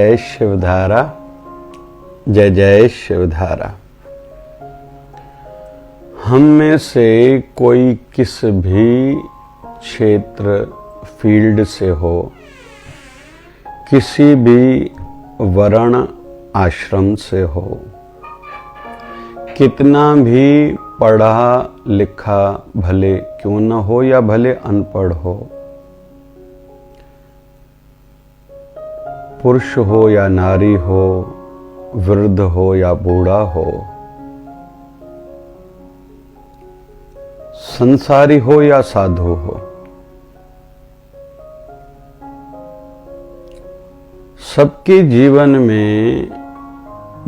जय शिवधारा, जय जय शिवधारा। हम में से कोई किस भी क्षेत्र फील्ड से हो, किसी भी वर्ण आश्रम से हो, कितना भी पढ़ा लिखा भले क्यों न हो या भले अनपढ़ हो, पुरुष हो या नारी हो, वृद्ध हो या बूढ़ा हो, संसारी हो या साधु हो, सबके जीवन में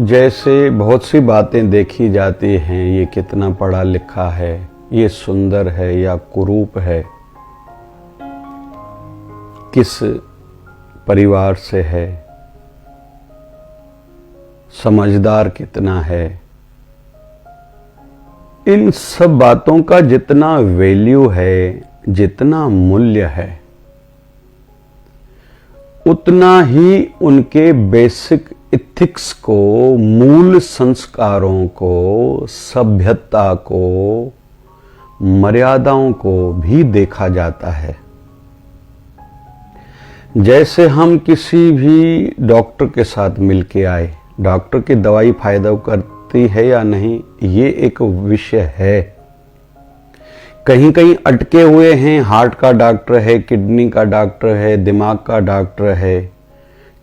जैसे बहुत सी बातें देखी जाती हैं, ये कितना पढ़ा लिखा है, ये सुंदर है या कुरूप है, किस परिवार से है, समझदार कितना है, इन सब बातों का जितना वैल्यू है, जितना मूल्य है, उतना ही उनके बेसिक इथिक्स को, मूल संस्कारों को, सभ्यता को, मर्यादाओं को भी देखा जाता है। जैसे हम किसी भी डॉक्टर के साथ मिलके आए, डॉक्टर की दवाई फायदा करती है या नहीं, ये एक विषय है। कहीं कहीं अटके हुए हैं, हार्ट का डॉक्टर है, किडनी का डॉक्टर है, दिमाग का डॉक्टर है,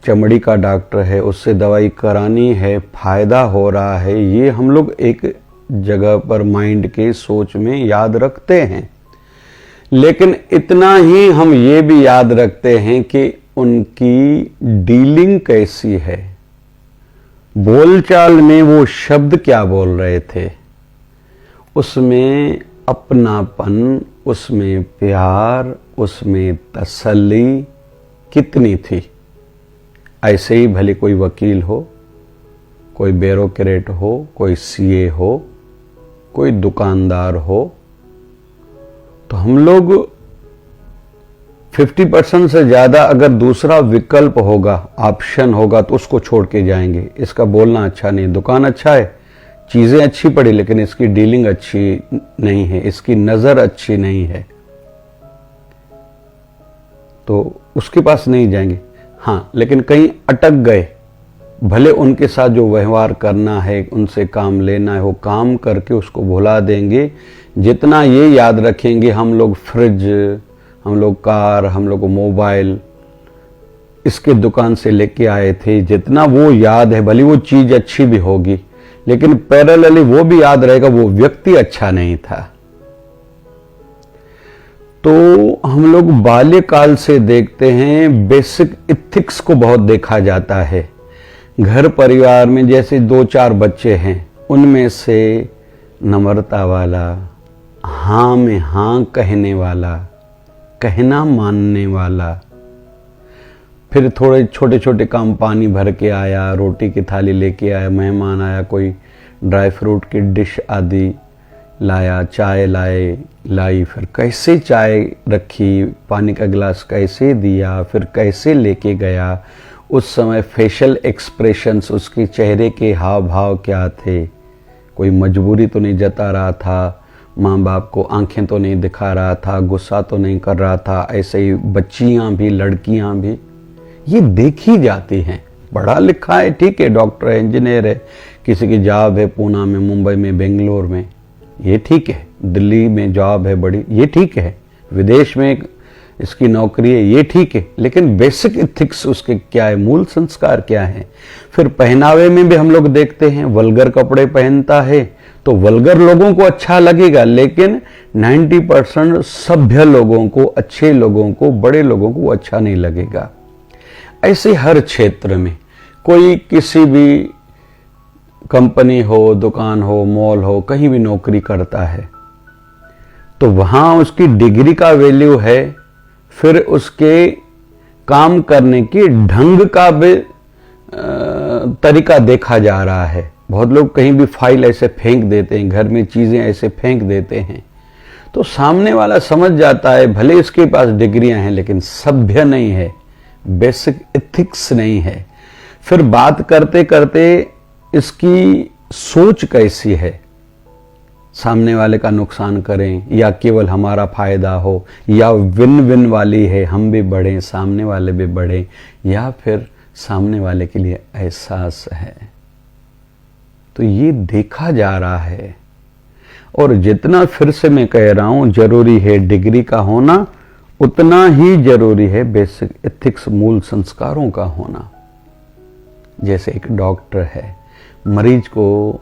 चमड़ी का डॉक्टर है, उससे दवाई करानी है, फायदा हो रहा है, ये हम लोग एक जगह पर माइंड के सोच में याद रखते हैं। लेकिन इतना ही हम ये भी याद रखते हैं कि उनकी डीलिंग कैसी है, बोलचाल में वो शब्द क्या बोल रहे थे, उसमें अपनापन, उसमें प्यार, उसमें तसल्ली कितनी थी। ऐसे ही भले कोई वकील हो, कोई ब्यूरोक्रेट हो, कोई सीए हो, कोई दुकानदार हो, तो हम लोग 50% से ज्यादा अगर दूसरा विकल्प होगा, ऑप्शन होगा, तो उसको छोड़ के जाएंगे। इसका बोलना अच्छा नहीं, दुकान अच्छा है, चीजें अच्छी पड़ी, लेकिन इसकी डीलिंग अच्छी नहीं है, इसकी नजर अच्छी नहीं है, तो उसके पास नहीं जाएंगे। हाँ, लेकिन कहीं अटक गए, भले उनके साथ जो व्यवहार करना है, उनसे काम लेना है, वो काम करके उसको भुला देंगे। जितना ये याद रखेंगे, हम लोग फ्रिज, हम लोग कार, हम लोग मोबाइल इसके दुकान से लेके आए थे, जितना वो याद है, भले वो चीज अच्छी भी होगी, लेकिन पैरेलली वो भी याद रहेगा वो व्यक्ति अच्छा नहीं था। तो हम लोग बाल्यकाल से देखते हैं, बेसिक इथिक्स को बहुत देखा जाता है। घर परिवार में जैसे 2-4 बच्चे हैं, उनमें से नम्रता वाला, हाँ में हाँ कहने वाला, कहना मानने वाला, फिर थोड़े छोटे छोटे काम, पानी भर के आया, रोटी की थाली लेके आया, मेहमान आया, कोई ड्राई फ्रूट की डिश आदि लाया, चाय लाई, फिर कैसे चाय रखी, पानी का गिलास कैसे दिया, फिर कैसे लेके गया, उस समय फेशियल एक्सप्रेशंस, उसके चेहरे के हाव भाव क्या थे, कोई मजबूरी तो नहीं जता रहा था, माँ बाप को आंखें तो नहीं दिखा रहा था, गुस्सा तो नहीं कर रहा था। ऐसे ही बच्चियां भी, लड़कियां भी ये देखी जाती हैं। पढ़ा लिखा है, ठीक है, डॉक्टर है, इंजीनियर है, किसी की जॉब है पूना में, मुंबई में, बेंगलोर में, ये ठीक है, दिल्ली में जॉब है बड़ी, ये ठीक है, विदेश में इसकी नौकरी है, ये ठीक है, लेकिन बेसिक इथिक्स उसके क्या है, मूल संस्कार क्या है। फिर पहनावे में भी हम लोग देखते हैं, वल्गर कपड़े पहनता है तो वल्गर लोगों को अच्छा लगेगा, लेकिन 90% सभ्य लोगों को, अच्छे लोगों को, बड़े लोगों को अच्छा नहीं लगेगा। ऐसे हर क्षेत्र में कोई किसी भी कंपनी हो, दुकान हो, मॉल हो, कहीं भी नौकरी करता है तो वहां उसकी डिग्री का वैल्यू है, फिर उसके काम करने की ढंग का भी तरीका देखा जा रहा है। बहुत लोग कहीं भी फाइल ऐसे फेंक देते हैं, घर में चीजें ऐसे फेंक देते हैं, तो सामने वाला समझ जाता है भले इसके पास डिग्रियां हैं लेकिन सभ्य नहीं है, बेसिक एथिक्स नहीं है। फिर बात करते करते इसकी सोच कैसी है, सामने वाले का नुकसान करें या केवल हमारा फायदा हो, या विन विन वाली है, हम भी बढ़ें सामने वाले भी बढ़ें, या फिर सामने वाले के लिए एहसास है। तो ये देखा जा रहा है। और जितना फिर से मैं कह रहा हूं जरूरी है डिग्री का होना, उतना ही जरूरी है बेसिक एथिक्स, मूल संस्कारों का होना। जैसे एक डॉक्टर है, मरीज को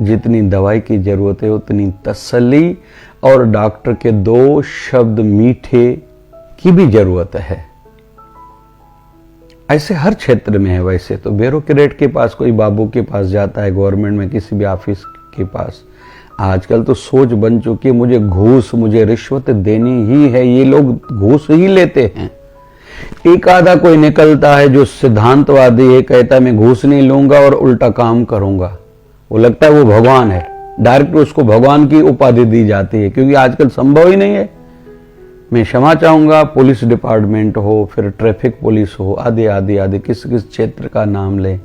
जितनी दवाई की जरूरत है उतनी तसल्ली और डॉक्टर के 2 शब्द मीठे की भी जरूरत है। ऐसे हर क्षेत्र में है। वैसे तो ब्यूरोक्रेट के पास, कोई बाबू के पास जाता है गवर्नमेंट में किसी भी ऑफिस के पास, आजकल तो सोच बन चुकी है मुझे घूस, मुझे रिश्वत देनी ही है, ये लोग घूस ही लेते हैं। एक आधा कोई निकलता है जो सिद्धांतवादी है, कहता है मैं घूस नहीं लूंगा और उल्टा काम करूंगा, वो लगता है वो भगवान है, डायरेक्ट उसको भगवान की उपाधि दी जाती है, क्योंकि आजकल संभव ही नहीं है। मैं क्षमा चाहूंगा, पुलिस डिपार्टमेंट हो, फिर ट्रैफिक पुलिस हो, आदि आदि आदि, किस किस क्षेत्र का नाम ले,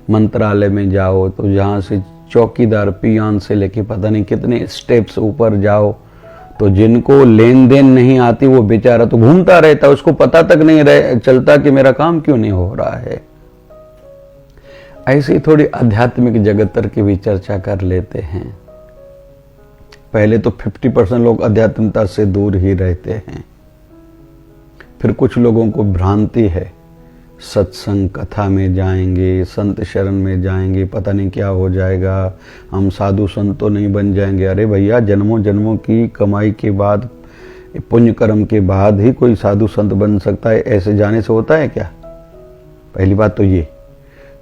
मंत्रालय में जाओ तो जहां से चौकीदार पियान से लेके पता नहीं कितने स्टेप्स ऊपर जाओ, तो जिनको लेन देन नहीं आती वो बेचारा तो घूमता रहता, उसको पता तक नहीं चलता कि मेरा काम क्यों नहीं हो रहा है। ऐसी थोड़ी आध्यात्मिक जगत की भी चर्चा कर लेते हैं। पहले तो 50% लोग आध्यात्मिकता से दूर ही रहते हैं, फिर कुछ लोगों को भ्रांति है, सत्संग कथा में जाएंगे, संत शरण में जाएंगे, पता नहीं क्या हो जाएगा, हम साधु संत तो नहीं बन जाएंगे। अरे भैया, जन्मों जन्मों की कमाई के बाद, पुण्य कर्म के बाद ही कोई साधु संत बन सकता है, ऐसे जाने से होता है क्या? पहली बात तो ये।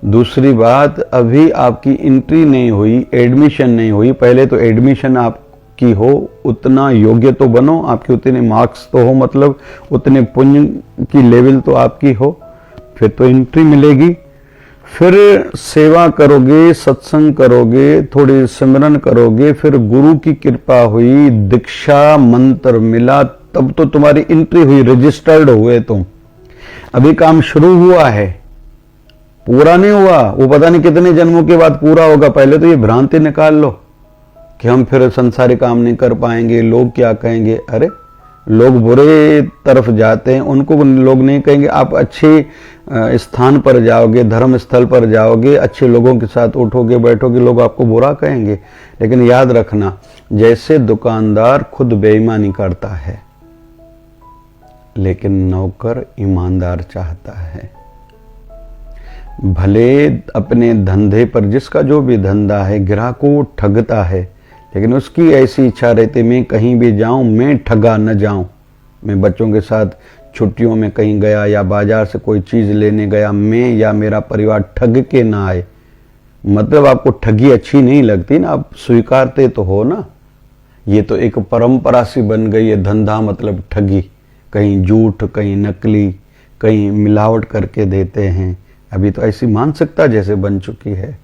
दूसरी बात, अभी आपकी एंट्री नहीं हुई, एडमिशन नहीं हुई, पहले तो एडमिशन आपकी हो, उतना योग्य तो बनो, आपके उतने मार्क्स तो हो, मतलब उतने पुण्य की लेवल तो आपकी हो, फिर तो एंट्री मिलेगी। फिर सेवा करोगे, सत्संग करोगे, थोड़ी सिमरन करोगे, फिर गुरु की कृपा हुई, दीक्षा मंत्र मिला, तब तो तुम्हारी एंट्री हुई, रजिस्टर्ड हुए तुम। अभी काम शुरू हुआ है, पूरा नहीं हुआ, वो पता नहीं कितने जन्मों के बाद पूरा होगा। पहले तो ये भ्रांति निकाल लो कि हम फिर संसारी काम नहीं कर पाएंगे, लोग क्या कहेंगे। अरे, लोग बुरे तरफ जाते हैं, उनको लोग नहीं कहेंगे। आप अच्छे स्थान पर जाओगे, धर्म स्थल पर जाओगे, अच्छे लोगों के साथ उठोगे बैठोगे, लोग आपको बुरा कहेंगे। लेकिन याद रखना, जैसे दुकानदार खुद बेईमानी करता है, लेकिन नौकर ईमानदार चाहता है। भले अपने धंधे पर, जिसका जो भी धंधा है, ग्राहकों को ठगता है, लेकिन उसकी ऐसी इच्छा रहती मैं कहीं भी जाऊं मैं ठगा न जाऊं। मैं बच्चों के साथ छुट्टियों में कहीं गया या बाजार से कोई चीज लेने गया, मैं या मेरा परिवार ठग के ना आए। मतलब आपको ठगी अच्छी नहीं लगती ना, आप स्वीकारते तो हो ना। ये तो एक परंपरा सी बन गई है, धंधा मतलब ठगी, कहीं झूठ, कहीं नकली, कहीं मिलावट करके देते हैं। अभी तो ऐसी मानसिकता जैसे बन चुकी है।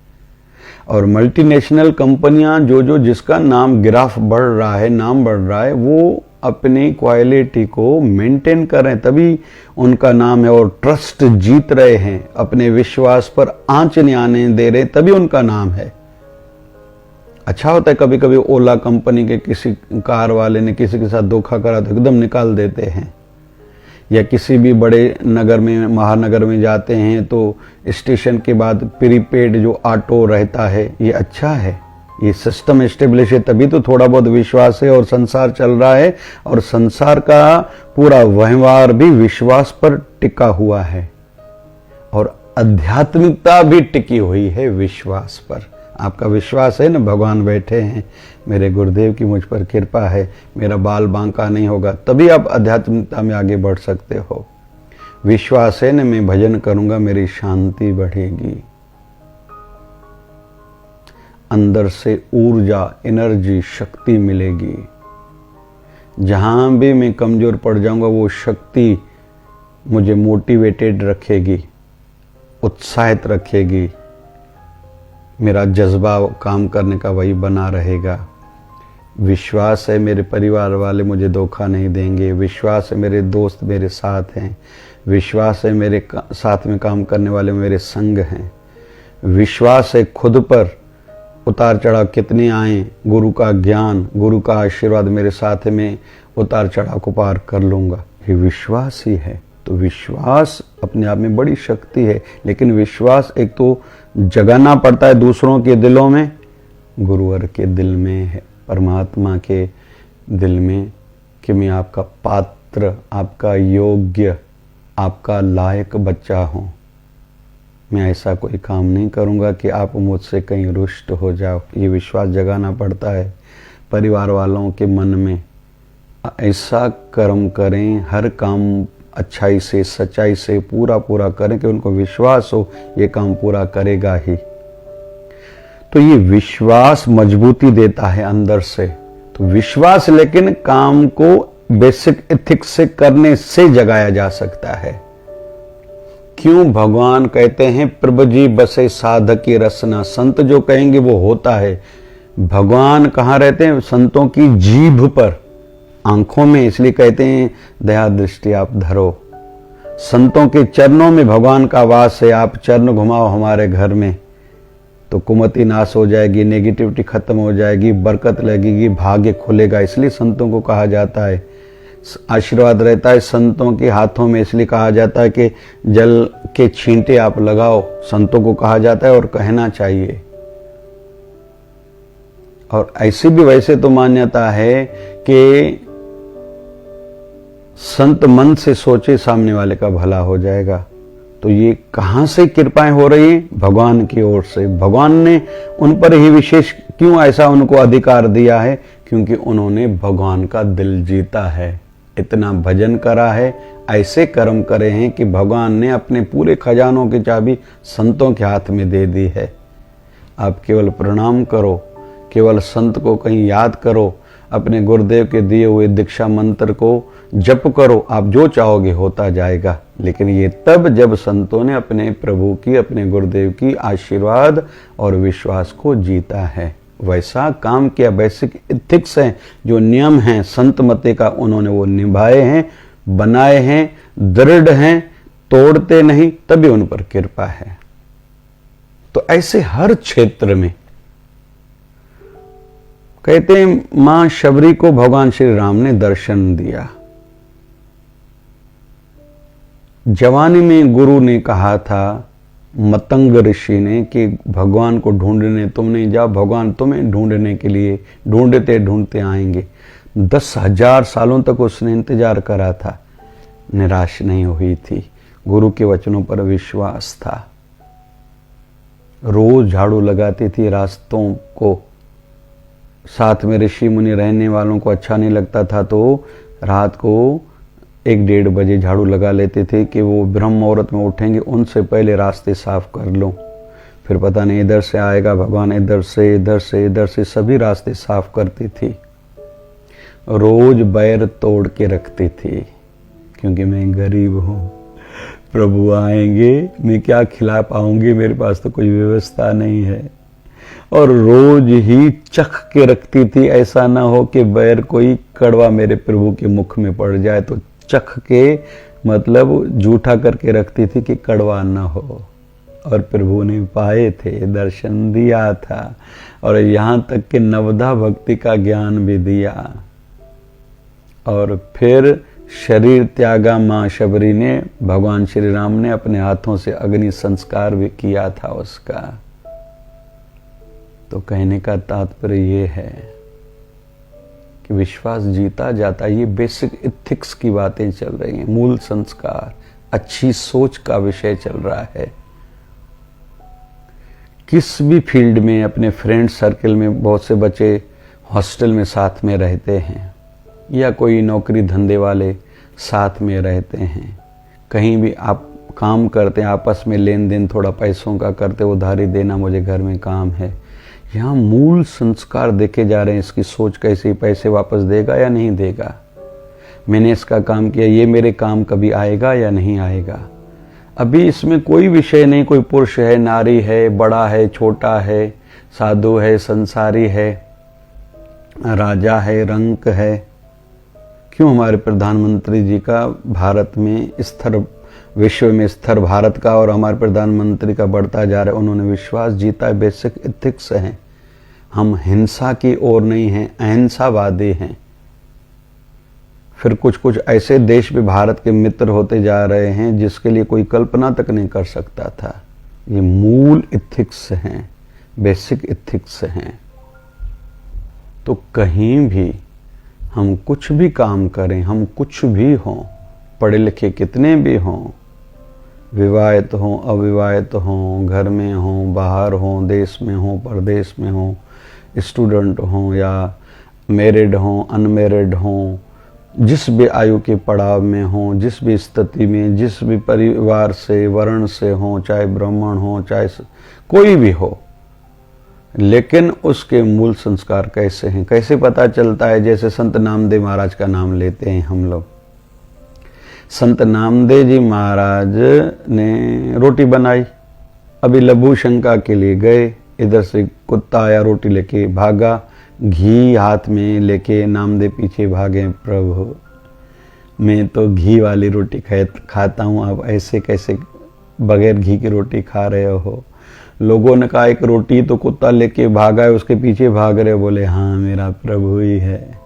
और मल्टीनेशनल कंपनियां जो जिसका नाम ग्राफ बढ़ रहा है, नाम बढ़ रहा है, वो अपनी क्वालिटी को मेंटेन कर रहे हैं, तभी उनका नाम है। और ट्रस्ट जीत रहे हैं, अपने विश्वास पर आंच नहीं आने दे रहे, तभी उनका नाम है। अच्छा होता है कभी कभी ओला कंपनी के किसी कार वाले ने किसी के साथ धोखा करा तो एकदम निकाल देते हैं। या किसी भी बड़े नगर में, महानगर में जाते हैं तो स्टेशन के बाद प्रीपेड जो ऑटो रहता है, ये अच्छा है, ये सिस्टम एस्टेब्लिश है, तभी तो थोड़ा बहुत विश्वास है और संसार चल रहा है। और संसार का पूरा व्यवहार भी विश्वास पर टिका हुआ है, और आध्यात्मिकता भी टिकी हुई है विश्वास पर। आपका विश्वास है ना, भगवान बैठे हैं, मेरे गुरुदेव की मुझ पर कृपा है, मेरा बाल बांका नहीं होगा, तभी आप आध्यात्मिकता में आगे बढ़ सकते हो। विश्वास है ना, मैं भजन करूंगा, मेरी शांति बढ़ेगी, अंदर से ऊर्जा, एनर्जी, शक्ति मिलेगी। जहां भी मैं कमजोर पड़ जाऊंगा, वो शक्ति मुझे मोटिवेटेड रखेगी, उत्साहित रखेगी, मेरा जज्बा काम करने का वही बना रहेगा। विश्वास है मेरे परिवार वाले मुझे धोखा नहीं देंगे, विश्वास है मेरे दोस्त मेरे साथ हैं, विश्वास है मेरे साथ में काम करने वाले मेरे संग हैं, विश्वास है खुद पर उतार चढ़ाव कितने आए, गुरु का ज्ञान गुरु का आशीर्वाद मेरे साथ में उतार चढ़ाव को पार कर लूँगा। ये विश्वास ही है। तो विश्वास अपने आप में बड़ी शक्ति है, लेकिन विश्वास एक तो जगाना पड़ता है दूसरों के दिलों में, गुरुवर के दिल में है, परमात्मा के दिल में, कि मैं आपका पात्र, आपका योग्य, आपका लायक बच्चा हूँ। मैं ऐसा कोई काम नहीं करूँगा कि आप मुझसे कहीं रुष्ट हो जाओ। ये विश्वास जगाना पड़ता है परिवार वालों के मन में। ऐसा कर्म करें, हर काम अच्छाई से सच्चाई से पूरा पूरा करें कि उनको विश्वास हो ये काम पूरा करेगा ही। तो ये विश्वास मजबूती देता है अंदर से। तो विश्वास लेकिन काम को बेसिक एथिक्स से करने से जगाया जा सकता है। क्यों भगवान कहते हैं प्रभु जी बसे साधक की रसना, संत जो कहेंगे वो होता है। भगवान कहाँ रहते हैं? संतों की जीभ पर, आंखों में, इसलिए कहते हैं दया दृष्टि आप धरो। संतों के चरणों में भगवान का वास है। आप चरण घुमाओ हमारे घर में तो कुमति नाश हो जाएगी, नेगेटिविटी खत्म हो जाएगी, बरकत लगेगी, भाग्य खुलेगा। इसलिए संतों को कहा जाता है, आशीर्वाद रहता है संतों के हाथों में। इसलिए कहा जाता है कि जल के छींटे आप लगाओ, संतों को कहा जाता है और कहना चाहिए। और ऐसी भी वैसे तो मान्यता है कि संत मन से सोचे सामने वाले का भला हो जाएगा। तो ये कहां से कृपाएं हो रही हैं? भगवान की ओर से। भगवान ने उन पर ही विशेष क्यों ऐसा उनको अधिकार दिया है? क्योंकि उन्होंने भगवान का दिल जीता है, इतना भजन करा है, ऐसे कर्म करे हैं कि भगवान ने अपने पूरे खजानों की चाबी संतों के हाथ में दे दी है। आप केवल प्रणाम करो, केवल संत को कहीं याद करो, अपने गुरुदेव के दिए हुए दीक्षा मंत्र को जप करो, आप जो चाहोगे होता जाएगा। लेकिन ये तब जब संतों ने अपने प्रभु की, अपने गुरुदेव की आशीर्वाद और विश्वास को जीता है। वैसा काम किया। बेसिक एथिक्स हैं, जो नियम हैं संत मते का, उन्होंने वो निभाए हैं, बनाए हैं, दृढ़ हैं, तोड़ते नहीं, तभी उन पर कृपा है। तो ऐसे हर क्षेत्र में कहते हैं मां शबरी को भगवान श्री राम ने दर्शन दिया। जवानी में गुरु ने कहा था, मतंग ऋषि ने, कि भगवान को ढूंढने तुम नहीं जाओ, भगवान तुम्हें ढूंढने के लिए ढूंढते ढूंढते आएंगे। 10,000 सालों तक उसने इंतजार करा था, निराश नहीं हुई थी, गुरु के वचनों पर विश्वास था। रोज झाड़ू लगाती थी रास्तों को, साथ में ऋषि मुनि रहने वालों को अच्छा नहीं लगता था तो रात को 1-1:30 बजे झाड़ू लगा लेते थे कि वो ब्रह्म मुहूर्त में उठेंगे, उनसे पहले रास्ते साफ कर लो। फिर पता नहीं इधर से आएगा भगवान, इधर से इधर से इधर से, सभी रास्ते साफ करती थी। रोज बैर तोड़ के रखती थी, क्योंकि मैं गरीब हूं, प्रभु आएंगे, मैं क्या खिला पाऊंगी, मेरे पास तो कोई व्यवस्था नहीं है। और रोज ही चख के रखती थी, ऐसा ना हो कि बैर कोई कड़वा मेरे प्रभु के मुख में पड़ जाए। तो चख के मतलब झूठा करके रखती थी कि कड़वा ना हो। और प्रभु ने पाए थे, दर्शन दिया था, और यहां तक कि नवधा भक्ति का ज्ञान भी दिया। और फिर शरीर त्यागा मां शबरी ने, भगवान श्री राम ने अपने हाथों से अग्नि संस्कार भी किया था उसका। तो कहने का तात्पर्य ये है कि विश्वास जीता जाता है। ये बेसिक एथिक्स की बातें चल रही हैं, मूल संस्कार, अच्छी सोच का विषय चल रहा है। किस भी फील्ड में, अपने फ्रेंड सर्कल में बहुत से बच्चे हॉस्टल में साथ में रहते हैं, या कोई नौकरी धंधे वाले साथ में रहते हैं, कहीं भी आप काम करते हैं, आपस में लेन देन थोड़ा पैसों का करते, उधारी देना, मुझे घर में काम है। यहाँ मूल संस्कार देखे जा रहे हैं, इसकी सोच कैसी, पैसे वापस देगा या नहीं देगा, मैंने इसका काम किया, ये मेरे काम कभी आएगा या नहीं आएगा। अभी इसमें कोई विषय नहीं, कोई पुरुष है, नारी है, बड़ा है, छोटा है, साधु है, संसारी है, राजा है, रंक है। क्यों हमारे प्रधानमंत्री जी का भारत में स्तर, विश्व में स्तर भारत का और हमारे प्रधानमंत्री का बढ़ता जा रहा है? उन्होंने विश्वास जीता है, बेसिक एथिक्स हैं। हम हिंसा की ओर नहीं हैं, अहिंसावादी हैं। फिर कुछ कुछ ऐसे देश भी भारत के मित्र होते जा रहे हैं जिसके लिए कोई कल्पना तक नहीं कर सकता था। ये मूल एथिक्स हैं, बेसिक एथिक्स हैं। तो कहीं भी हम कुछ भी काम करें, हम कुछ भी हों, पढ़े लिखे कितने भी हों, विवाहित हों, अविवाहित हों, घर में हों, बाहर हों, देश में हों, परदेश में हों, स्टूडेंट हों या मैरिड हों, अनमैरिड हों, जिस भी आयु के पड़ाव में हों, जिस भी स्थिति में, जिस भी परिवार से, वर्ण से हों, चाहे ब्राह्मण हों, चाहे कोई भी हो, लेकिन उसके मूल संस्कार कैसे हैं, कैसे पता चलता है? जैसे संत नामदेव महाराज का नाम लेते हैं हम लोग। संत नामदेव जी महाराज ने रोटी बनाई, अभी लघु शंका के लिए गए, इधर से कुत्ता आया, रोटी लेके भागा, घी हाथ में लेके नामदेव पीछे भागे, प्रभु मैं तो घी वाली रोटी खाता हूँ, आप ऐसे कैसे बगैर घी की रोटी खा रहे हो? लोगों ने कहा एक रोटी तो कुत्ता लेके भागा है, उसके पीछे भाग रहे। बोले हाँ, मेरा प्रभु ही है,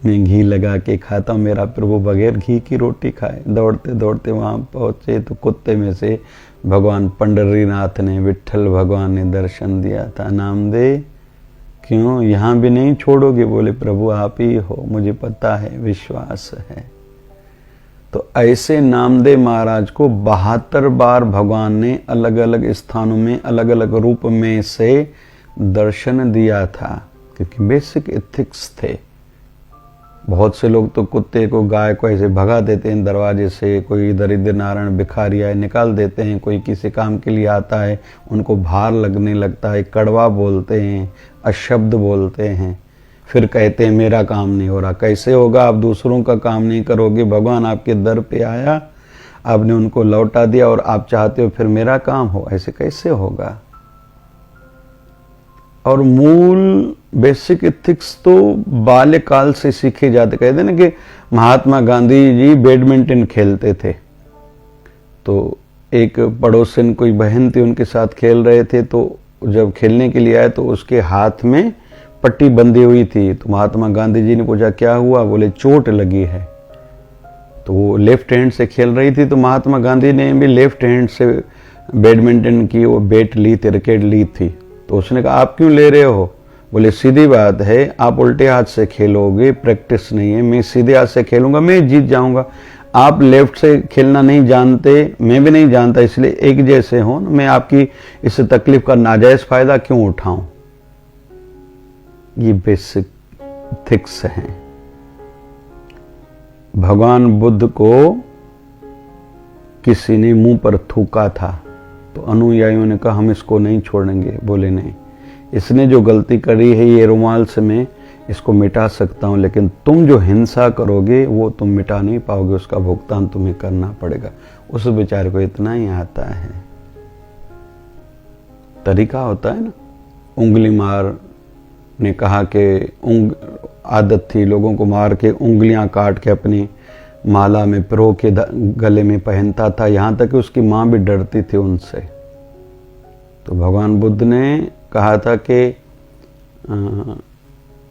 मैं घी लगा के खाता हूँ, मेरा प्रभु बगैर घी की रोटी खाए। दौड़ते दौड़ते वहाँ पहुँचे तो कुत्ते में से भगवान पंडरीनाथ ने, विट्ठल भगवान ने दर्शन दिया था। नामदेव क्यों यहाँ भी नहीं छोड़ोगे? बोले प्रभु आप ही हो, मुझे पता है, विश्वास है। तो ऐसे नामदेव महाराज को 72 बार भगवान ने अलग अलग स्थानों में, अलग अलग रूप में से दर्शन दिया था, क्योंकि बेसिक एथिक्स थे। बहुत से लोग तो कुत्ते को, गाय को ऐसे भगा देते हैं दरवाजे से, कोई दरिद्र नारायण भिखारी आए निकाल देते हैं, कोई किसी काम के लिए आता है उनको भार लगने लगता है, कड़वा बोलते हैं, अशब्द बोलते हैं, फिर कहते हैं मेरा काम नहीं हो रहा। कैसे होगा? आप दूसरों का काम नहीं करोगे, भगवान आपके दर पे आया, आपने उनको लौटा दिया और आप चाहते हो फिर मेरा काम हो, ऐसे कैसे होगा? और मूल बेसिक एथिक्स तो बाल्यकाल से सीखे जाते। कहते ना कि महात्मा गांधी जी बैडमिंटन खेलते थे, तो एक पड़ोसन कोई बहन थी, उनके साथ खेल रहे थे, तो जब खेलने के लिए आए तो उसके हाथ में पट्टी बंधी हुई थी। तो महात्मा गांधी जी ने पूछा क्या हुआ? बोले चोट लगी है। तो वो लेफ्ट हैंड से खेल रही थी, तो महात्मा गांधी ने भी लेफ्ट हैंड से बैडमिंटन की वो बैट ली थी, रैकेट ली थी। तो उसने कहा आप क्यों ले रहे हो? बोले सीधी बात है, आप उल्टे हाथ से खेलोगे, प्रैक्टिस नहीं है, मैं सीधे हाथ से खेलूंगा, मैं जीत जाऊंगा। आप लेफ्ट से खेलना नहीं जानते, मैं भी नहीं जानता, इसलिए एक जैसे हो ना, मैं आपकी इस तकलीफ का नाजायज फायदा क्यों उठाऊं? ये बेसिक एथिक्स हैं। भगवान बुद्ध को किसी ने मुंह पर थूका था, तो अनुयायियों ने कहा हम इसको नहीं छोड़ेंगे। बोले नहीं, इसने जो गलती करी है ये रुमाल से मैं इसको मिटा सकता हूं, लेकिन तुम जो हिंसा करोगे वो तुम मिटा नहीं पाओगे, उसका भुगतान तुम्हें करना पड़ेगा। उस बेचारे को इतना ही आता है। तरीका होता है ना, उंगली मार ने कहा कि आदत थी लोगों को मार के उंगलियां काट के अपनी माला में पिरो के गले में पहनता था, यहां तक कि उसकी मां भी डरती थी उनसे। तो भगवान बुद्ध ने कहा था कि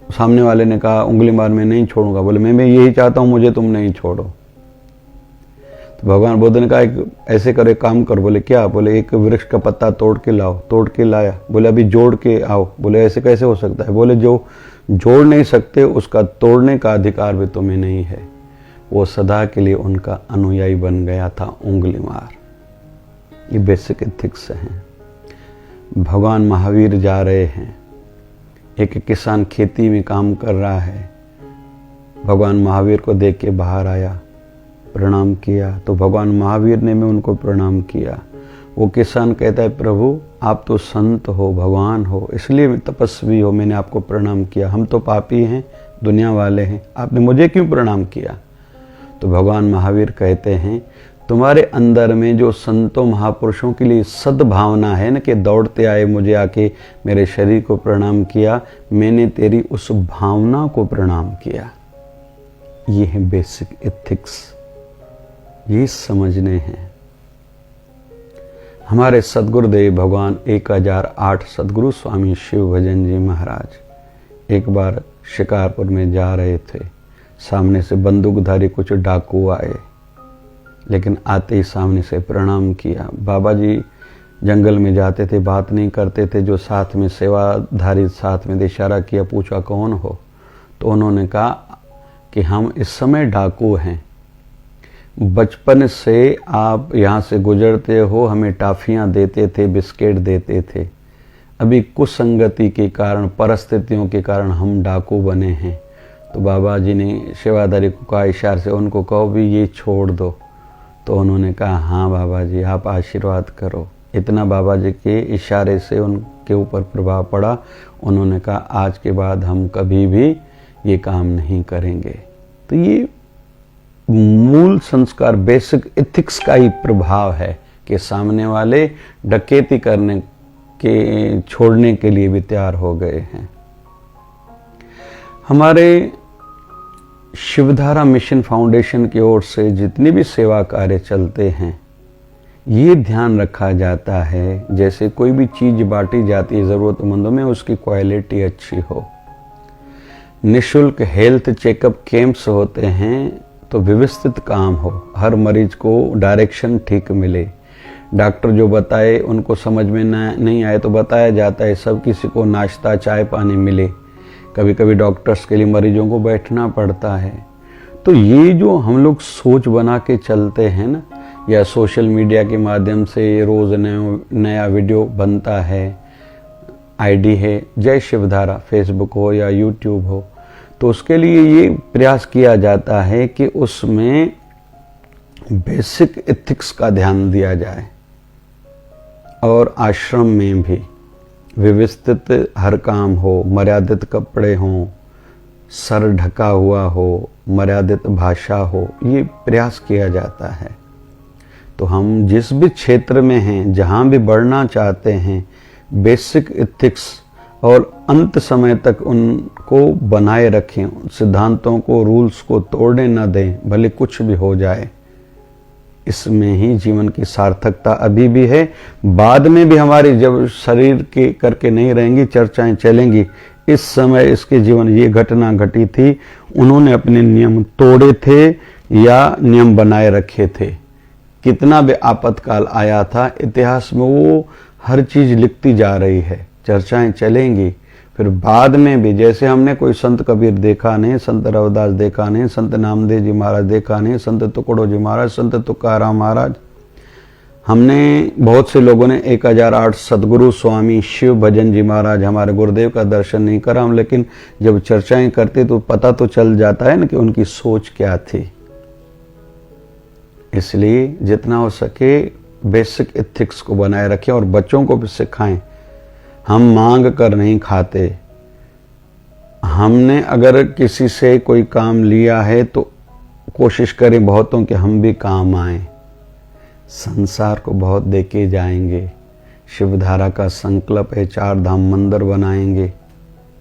सामने वाले ने कहा उंगली मार मैं नहीं छोड़ूंगा। बोले मैं यही चाहता हूं, मुझे तुम नहीं छोड़ो। तो भगवान बुद्ध ने कहा एक ऐसे करे काम कर। बोले क्या? बोले एक वृक्ष का पत्ता तोड़ के लाओ। तोड़ के लाया। बोले अभी जोड़ के आओ। बोले ऐसे कैसे हो सकता है? बोले जो जोड़ नहीं सकते उसका तोड़ने का अधिकार भी तुम्हें नहीं है। वो सदा के लिए उनका अनुयायी बन गया था, उंगली मार। ये बेसिक एथिक्स हैं। भगवान महावीर जा रहे हैं, एक किसान खेती में काम कर रहा है, भगवान महावीर को देख के बाहर आया, प्रणाम किया। तो भगवान महावीर ने भी उनको प्रणाम किया। वो किसान कहता है प्रभु आप तो संत हो, भगवान हो, इसलिए तपस्वी हो, मैंने आपको प्रणाम किया। हम तो पापी हैं, दुनिया वाले हैं, आपने मुझे क्यों प्रणाम किया? तो भगवान महावीर कहते हैं तुम्हारे अंदर में जो संतों महापुरुषों के लिए सद्भावना है ना, कि दौड़ते आए मुझे आके मेरे शरीर को प्रणाम किया, मैंने तेरी उस भावना को प्रणाम किया। ये है बेसिक एथिक्स, ये समझने हैं। हमारे सदगुरुदेव भगवान 1008 सदगुरु स्वामी शिव भजन जी महाराज एक बार शिकारपुर में जा रहे थे। सामने से बंदूकधारी कुछ डाकू आए, लेकिन आते ही सामने से प्रणाम किया। बाबा जी जंगल में जाते थे, बात नहीं करते थे। जो साथ में सेवाधारी साथ में इशारा किया, पूछा कौन हो, तो उन्होंने कहा कि हम इस समय डाकू हैं। बचपन से आप यहाँ से गुजरते हो, हमें टाफियाँ देते थे, बिस्किट देते थे। अभी कुसंगति के कारण, परिस्थितियों के कारण हम डाकू बने हैं। तो बाबा जी ने सेवादारी को कहा, इशारे से उनको कहो भी ये छोड़ दो। तो उन्होंने कहा हाँ बाबा जी आप आशीर्वाद करो। इतना बाबा जी के इशारे से उनके ऊपर प्रभाव पड़ा। उन्होंने कहा आज के बाद हम कभी भी ये काम नहीं करेंगे। तो ये मूल संस्कार, बेसिक एथिक्स का ही प्रभाव है कि सामने वाले डकैती करने के छोड़ने के लिए भी तैयार हो गए हैं। हमारे शिवधारा मिशन फाउंडेशन की ओर से जितने भी सेवा कार्य चलते हैं, ये ध्यान रखा जाता है जैसे कोई भी चीज बांटी जाती है ज़रूरतमंदों में, उसकी क्वालिटी अच्छी हो। निःशुल्क हेल्थ चेकअप कैंप्स होते हैं तो व्यवस्थित काम हो, हर मरीज को डायरेक्शन ठीक मिले। डॉक्टर जो बताए उनको समझ में नहीं आए तो बताया जाता है, सब किसी को नाश्ता चाय पानी मिले। कभी कभी डॉक्टर्स के लिए मरीजों को बैठना पड़ता है। तो ये जो हम लोग सोच बना के चलते हैं ना, या सोशल मीडिया के माध्यम से रोज़ नया वीडियो बनता है, आईडी है जय शिवधारा, फेसबुक हो या यूट्यूब हो, तो उसके लिए ये प्रयास किया जाता है कि उसमें बेसिक एथिक्स का ध्यान दिया जाए और आश्रम में भी व्यवस्थित हर काम हो, मर्यादित कपड़े हों, सर ढका हुआ हो, मर्यादित भाषा हो, ये प्रयास किया जाता है। तो हम जिस भी क्षेत्र में हैं, जहाँ भी बढ़ना चाहते हैं, बेसिक एथिक्स और अंत समय तक उनको बनाए रखें, सिद्धांतों को, रूल्स को तोड़ने न दें, भले कुछ भी हो जाए। इसमें ही जीवन की सार्थकता अभी भी है। बाद में भी हमारी जब शरीर के करके नहीं रहेंगी, चर्चाएं चलेंगी। इस समय इसके जीवन ये घटना घटी थी, उन्होंने अपने नियम तोड़े थे या नियम बनाए रखे थे। कितना भी आपातकाल आया था, इतिहास में वो हर चीज लिखती जा रही है, चर्चाएं चलेंगी। फिर बाद में भी जैसे हमने कोई संत कबीर देखा नहीं, संत रविदास देखा नहीं, संत नामदेव जी महाराज देखा नहीं, संत तुकडो जी महाराज, संत तुकाराम महाराज, हमने बहुत से लोगों ने 1008 सदगुरु स्वामी शिव भजन जी महाराज हमारे गुरुदेव का दर्शन नहीं करा हम, लेकिन जब चर्चाएं करते तो पता तो चल जाता है ना कि उनकी सोच क्या थी। इसलिए जितना हो सके बेसिक एथिक्स को बनाए रखें और बच्चों को भी सिखाएं। हम मांग कर नहीं खाते। हमने अगर किसी से कोई काम लिया है तो कोशिश करें बहुतों के हम भी काम आए। संसार को बहुत देके जाएंगे। शिवधारा का संकल्प है 4 धाम मंदिर बनाएंगे।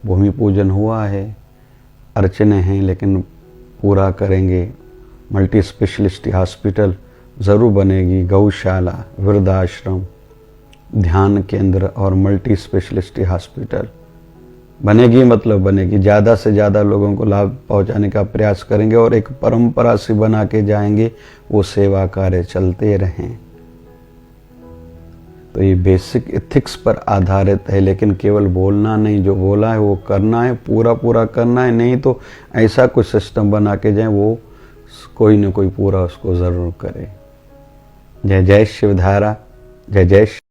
भूमि पूजन हुआ है, अर्चने हैं, लेकिन पूरा करेंगे। मल्टी स्पेशलिस्ट हॉस्पिटल ज़रूर बनेगी, गौशाला, वृद्धाश्रम, ध्यान केंद्र और मल्टी स्पेशलिस्ट हॉस्पिटल बनेगी, मतलब बनेगी। ज़्यादा से ज़्यादा लोगों को लाभ पहुंचाने का प्रयास करेंगे और एक परंपरा से बना के जाएंगे, वो सेवा कार्य चलते रहें। तो ये बेसिक एथिक्स पर आधारित है, लेकिन केवल बोलना नहीं, जो बोला है वो करना है, पूरा पूरा करना है। नहीं तो ऐसा कुछ सिस्टम बना के जाए वो कोई न कोई पूरा उसको ज़रूर करे। जय जय शिवधारा, जय जय